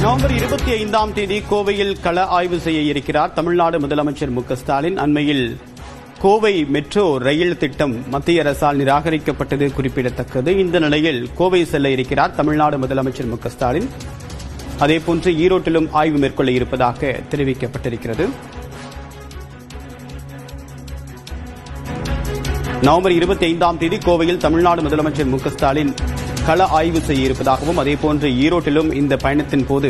November 25ஆம் தேதி கோவையில் கள ஆய்வு செய்ய இருக்கிறார் தமிழ்நாடு முதலமைச்சர் மு.க.ஸ்டாலின். அண்மையில் கோவை மெட்ரோ ரயில் திட்டம் மத்திய அரசால் நிராகரிக்கப்பட்டது குறிப்பிடத்தக்கது. இந்த நிலையில் கோவை செல்ல இருக்கிறார் தமிழ்நாடு முதலமைச்சர் மு.க.ஸ்டாலின். அதேபோன்று ஈரோட்டிலும் ஆய்வு மேற்கொள்ள இருப்பதாக தெரிவிக்கப்பட்டிருக்கிறது. நவம்பர் 25ஆம் தேதி கோவையில் தமிழ்நாடு முதலமைச்சர் மு.க.ஸ்டாலின் கள ஆய்வு செய்ய இருப்பதாகவும் அதேபோன்று ஈரோட்டிலும் இந்த பயணத்தின் போது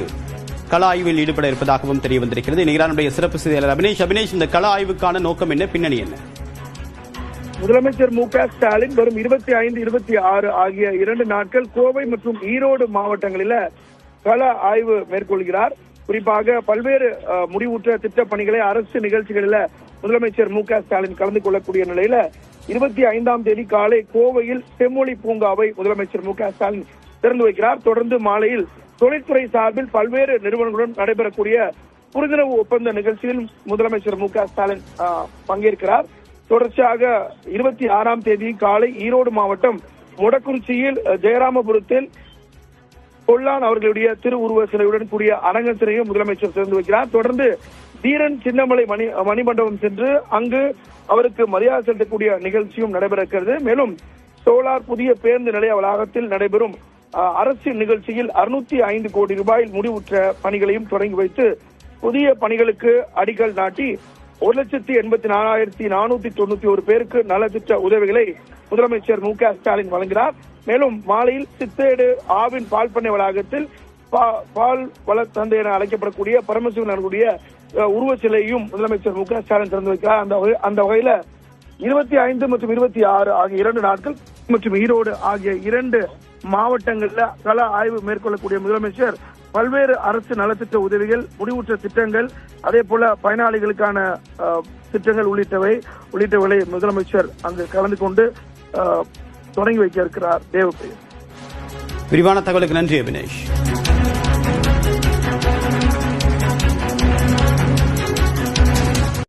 கள ஆய்வில் ஈடுபட இருப்பதாகவும் தெரிய வந்திருக்கிறது. நிகரானுடைய சிறப்பு செய்தியாளர் அபினேஷ், இந்த கள ஆய்வுக்கான நோக்கம் என்ன, பின்னணி என்ன? முதலமைச்சர் மு.க.ஸ்டாலின் வரும் 25, 26 ஆகிய 2 நாட்கள் கோவை மற்றும் ஈரோடு மாவட்டங்களில் கள ஆய்வு மேற்கொள்கிறார். குறிப்பாக பல்வேறு முடிவுற்ற திட்டப் பணிகளை அரசு நிகழ்ச்சிகளில் முதலமைச்சர் மு.க.ஸ்டாலின் கலந்து கொள்ளக்கூடிய நிலையில 25ஆம் தேதி காலை கோவையில் செம்மொழி பூங்காவை முதலமைச்சர் மு.க.ஸ்டாலின் திறந்து வைக்கிறார். தொடர்ந்து மாலையில் தொழில்துறை சார்பில் பல்வேறு நிறுவனங்களுடன் நடைபெறக்கூடிய புரிந்துணர்வு ஒப்பந்த நிகழ்ச்சியில் முதலமைச்சர் மு.க.ஸ்டாலின் பங்கேற்கிறார். தொடர்ச்சியாக 26ஆம் தேதி காலை ஈரோடு மாவட்டம் மொடக்குறிச்சியில் ஜெயராமபுரத்தில் பொல்லான் அவர்களுடைய திருவுருவ சிலையுடன் கூடிய அரங்கன் சிலையும் முதலமைச்சர் திறந்து வைக்கிறார். தொடர்ந்து தீரன் சின்னமலை மணிமண்டபம் சென்று அங்கு அவருக்கு மரியாதை செலுத்தக்கூடிய நிகழ்ச்சியும் நடைபெறுகிறது. மேலும் சோலார் புதிய பேருந்து நிலைய வளாகத்தில் நடைபெறும் அரசு நிகழ்ச்சியில் 605 கோடி ரூபாயில் முடிவுற்ற பணிகளையும் தொடங்கி வைத்து புதிய பணிகளுக்கு அடிக்கல் நாட்டி 1,84,491 பேருக்கு நலத்திட்ட உதவிகளை முதலமைச்சர் மு.க.ஸ்டாலின் வழங்கினார். மேலும் மாலையில் சித்தேடு ஆவின் பால் பண்ணை வளாகத்தில் பால் வள தந்தை என அழைக்கப்படக்கூடிய பரமசிவன் உருவச்சிலையும் முதலமைச்சர் மு.க.ஸ்டாலின் திறந்து வைக்கிறார். அந்த வகையில 25 மற்றும் 26 ஆகிய 2 நாட்கள் மற்றும் ஈரோடு ஆகிய 2 மாவட்டங்களில் கள ஆய்வு மேற்கொள்ளக்கூடிய முதலமைச்சர் பல்வேறு அரசு நலத்திட்ட உதவிகள், முடிவுற்ற திட்டங்கள், அதே போல பயனாளிகளுக்கான திட்டங்கள் உள்ளிட்டவைகளை முதலமைச்சர் அங்கு கலந்து கொண்டு தொடங்கி வைக்க இருக்கிறார். தேவப்பிரியா, விரிவான தகவலுக்கு நன்றி அபினேஷ்.